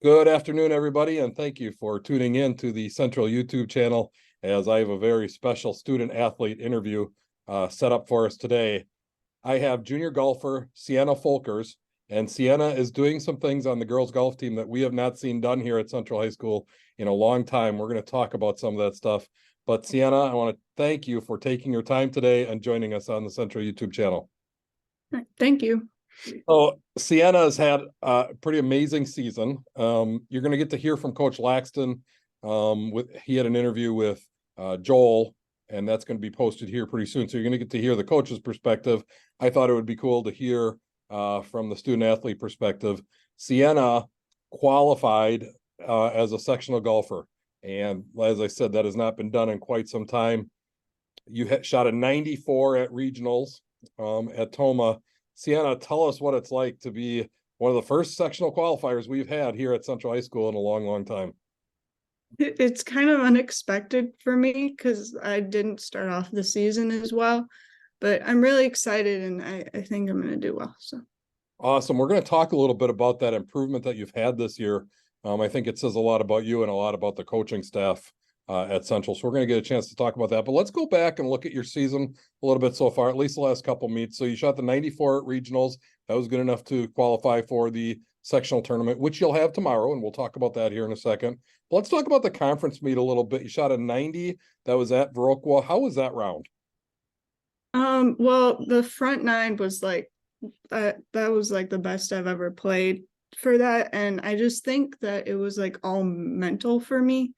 Good afternoon, everybody, and thank you for tuning in to the Central YouTube channel as I have a very special student athlete interview set up for us today. I have junior golfer Siena Folkers, and Siena is doing some things on the girls golf team that we have not seen done here at Central High School in a long time. We're going to talk about some of that stuff. But Siena, I want to thank you for taking your time today and joining us on the Central YouTube channel. Thank you. So Siena has had a pretty amazing season. You're going to get to hear from Coach Laxton. He had an interview with Joel, and that's going to be posted here pretty soon. So you're going to get to hear the coach's perspective. I thought it would be cool to hear from the student athlete perspective. Siena qualified as a sectional golfer, and as I said, that has not been done in quite some time. You shot a 94 at regionals at Toma. Siena, tell us what it's like to be one of the first sectional qualifiers we've had here at Central High School in a long, long time. It's kind of unexpected for me because I didn't start off the season as well, but I'm really excited and I think I'm going to do well. So Awesome. We're going to talk a little bit about that improvement that you've had this year. I think it says a lot about you and a lot about the coaching staff at Central. So we're going to get a chance to talk about that. But let's go back and look at your season a little bit so far, at least the last couple meets. So you shot the 94 at regionals. That was good enough to qualify for the sectional tournament, which you'll have tomorrow, and we'll talk about that here in a second. But let's talk about the conference meet a little bit. You shot a 90. That was at Viroqua. How was that round? well, the front nine was like that was like the best I've ever played for that, and I just think that it was like all mental for me.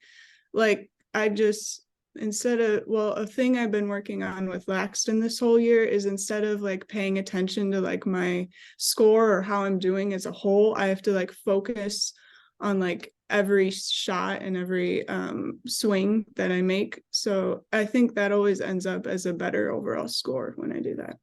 Like I just instead of a thing I've been working on with Laxton this whole year is instead of like paying attention to like my score or how I'm doing as a whole, I have to like focus on like every shot and every swing that I make. So I think that always ends up as a better overall score when I do that.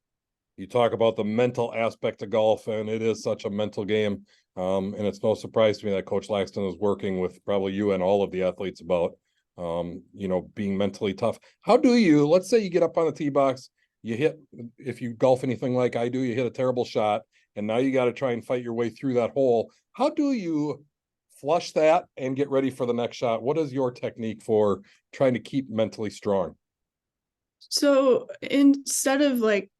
You talk about the mental aspect of golf, and it is such a mental game. And it's no surprise to me that Coach Laxton is working with probably you and all of the athletes about, being mentally tough. How do you, let's say you get up on the tee box, you hit, if you golf anything like I do, you hit a terrible shot, and now you got to try and fight your way through that hole. How do you flush that and get ready for the next shot? What is your technique for trying to keep mentally strong? So instead of like,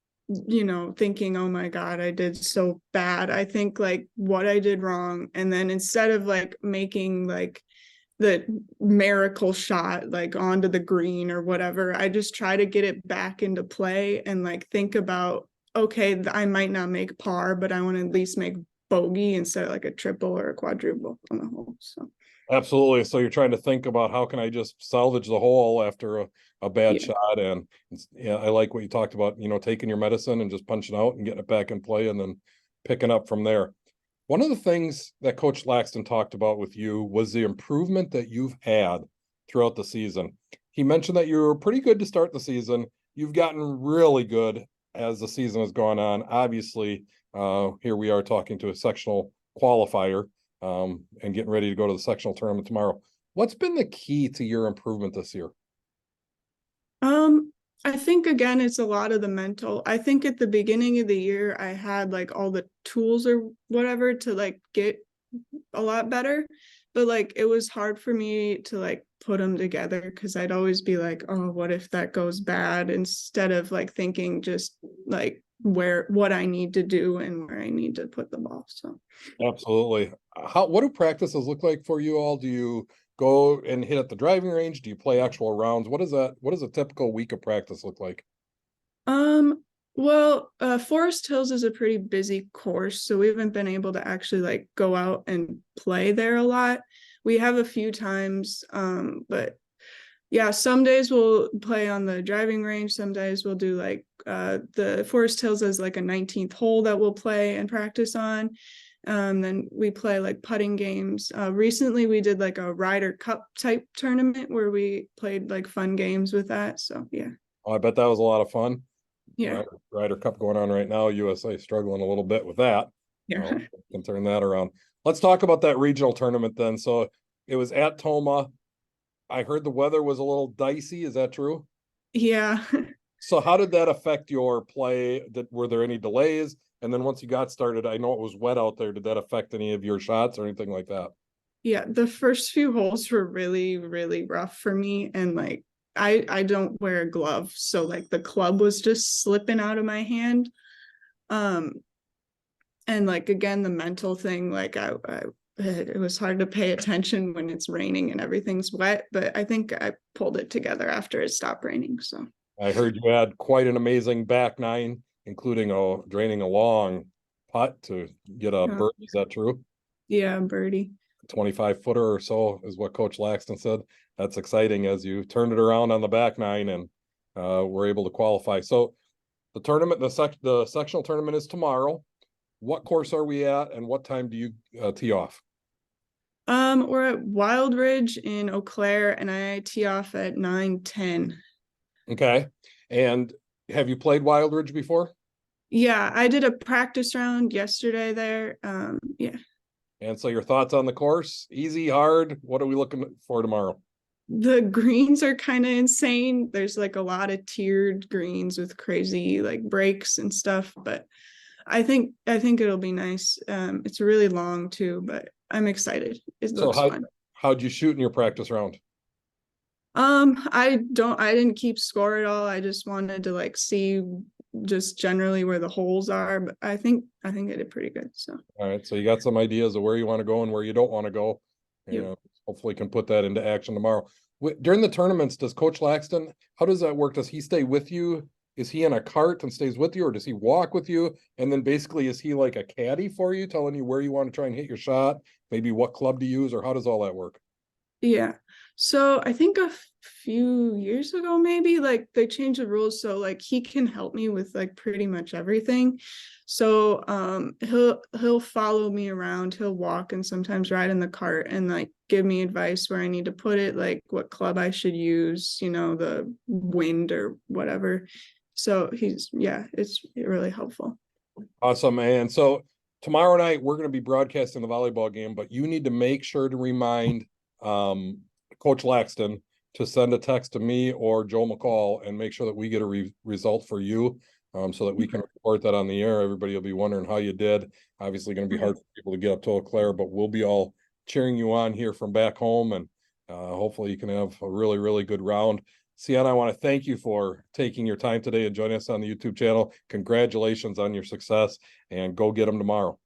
thinking, oh my God, I did so bad, I think like what I did wrong. And then instead of like making like the miracle shot like onto the green or whatever, I just try to get it back into play and like think about, okay, I might not make par, but I want to at least make bogey instead of like a triple or a quadruple on the hole. So Absolutely. So you're trying to think about how can I just salvage the hole after a bad yeah. shot. And yeah, I like what you talked about, taking your medicine and just punching out and getting it back in play and then picking up from there. One of the things that Coach Laxton talked about with you was the improvement that you've had throughout the season. He mentioned that you were pretty good to start the season. You've gotten really good as the season has gone on. Obviously, here we are talking to a sectional qualifier and getting ready to go to the sectional tournament tomorrow. What's been the key to your improvement this year? I think again it's a lot of the mental. I think at the beginning of the year I had like all the tools or whatever to like get a lot better, but like it was hard for me to like put them together because I'd always be like, oh, what if that goes bad, instead of like thinking just like what I need to do and where I need to put the ball. So Absolutely. What do practices look like for you all? Do you go and hit at the driving range? Do you play actual rounds? What does a typical week of practice look like? Um, Forest Hills is a pretty busy course, so we haven't been able to actually like go out and play there a lot. We have a few times, but yeah, some days we'll play on the driving range. Some days we'll do like the Forest Hills as like a 19th hole that we'll play and practice on. Then we play like putting games. Recently we did like a Ryder Cup type tournament where we played like fun games with that. So yeah. Oh, I bet that was a lot of fun. Yeah. Ryder Cup going on right now. USA struggling a little bit with that. Yeah. Can turn that around. Let's talk about that regional tournament then. So it was at Toma. I heard the weather was a little dicey. Is that true? Yeah. So how did that affect your play? Were there any delays? And then once you got started, I know it was wet out there. Did that affect any of your shots or anything like that? Yeah, the first few holes were really, really rough for me. And like I don't wear a glove. So like the club was just slipping out of my hand. Um and like again, the mental thing, like I it was hard to pay attention when it's raining and everything's wet, but I think I pulled it together after it stopped raining. So I heard you had quite an amazing back nine, including draining a long putt to get a yeah, bird. Is that true? yeah, birdie. 25 footer or so is what Coach Laxton said. That's exciting as you turned it around on the back nine and were able to qualify. So the tournament, the sectional tournament is tomorrow. What course are we at, and what time do you tee off? We're at Wild Ridge in Eau Claire, and I tee off at 9:10. Okay. And have you played Wild Ridge before? Yeah, I did a practice round yesterday there. Yeah. And so your thoughts on the course? Easy, hard? What are we looking for tomorrow? The greens are kind of insane. There's like a lot of tiered greens with crazy like breaks and stuff, but I think it'll be nice. It's really long too, but I'm excited. It So looks fun. how'd you shoot in your practice round? I didn't keep score at all. I just wanted to like see just generally where the holes are, but I think I did pretty good. So, All right, so you got some ideas of where you want to go and where you don't want to go, yep. and hopefully can put that into action tomorrow. During the tournaments, does Coach Laxton, how does that work? Does he stay with you? Is he in a cart and stays with you, or does he walk with you? And then basically, is he like a caddy for you, telling you where you want to try and hit your shot, maybe what club to use, or how does all that work? Yeah. So I think a few years ago, maybe like they changed the rules so like he can help me with like pretty much everything. So he'll follow me around, he'll walk and sometimes ride in the cart and like give me advice where I need to put it, like what club I should use, the wind or whatever. So it's really helpful. Awesome, man. So tomorrow night we're going to be broadcasting the volleyball game, but you need to make sure to remind um, Coach Laxton to send a text to me or Joe McCall and make sure that we get a result for you, so that we can report that on the air. Everybody will be wondering how you did. Obviously, going to be hard for people to get up to Eau Claire, but we'll be all cheering you on here from back home, and hopefully you can have a really, really good round. Siena, I want to thank you for taking your time today and joining us on the YouTube channel. Congratulations on your success, and go get them tomorrow.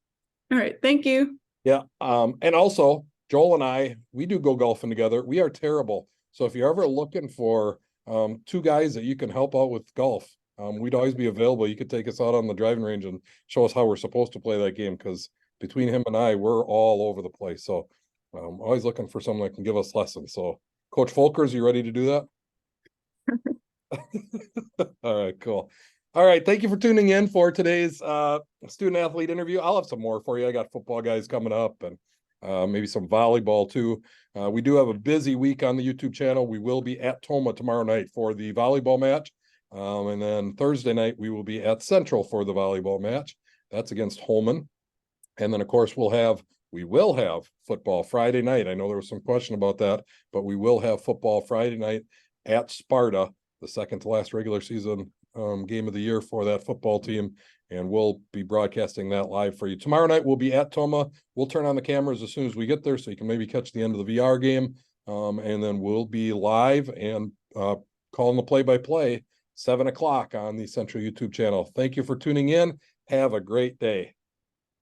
All right. Thank you. Yeah. And also, Joel and I, we do go golfing together. We are terrible. So if you're ever looking for two guys that you can help out with golf, we'd always be available. You could take us out on the driving range and show us how we're supposed to play that game, because between him and I, we're all over the place. So always looking for someone that can give us lessons. So Coach Folkers, you ready to do that? All right, cool. All right, thank you for tuning in for today's student athlete interview. I'll have some more for you. I got football guys coming up, and maybe some volleyball too. We do have a busy week on the YouTube channel. We will be at Toma tomorrow night for the volleyball match, and then Thursday night we will be at Central for the volleyball match. That's against Holman, and then of course we will have football Friday night. I know there was some question about that, but we will have football Friday night at Sparta, the second to last regular season game of the year for that football team, and we'll be broadcasting that live for you. Tomorrow night we'll be at Toma. We'll turn on the cameras as soon as we get there, so you can maybe catch the end of the VR game, and then we'll be live and calling the play-by-play 7 o'clock on the Central YouTube channel. Thank you for tuning in. Have a great day.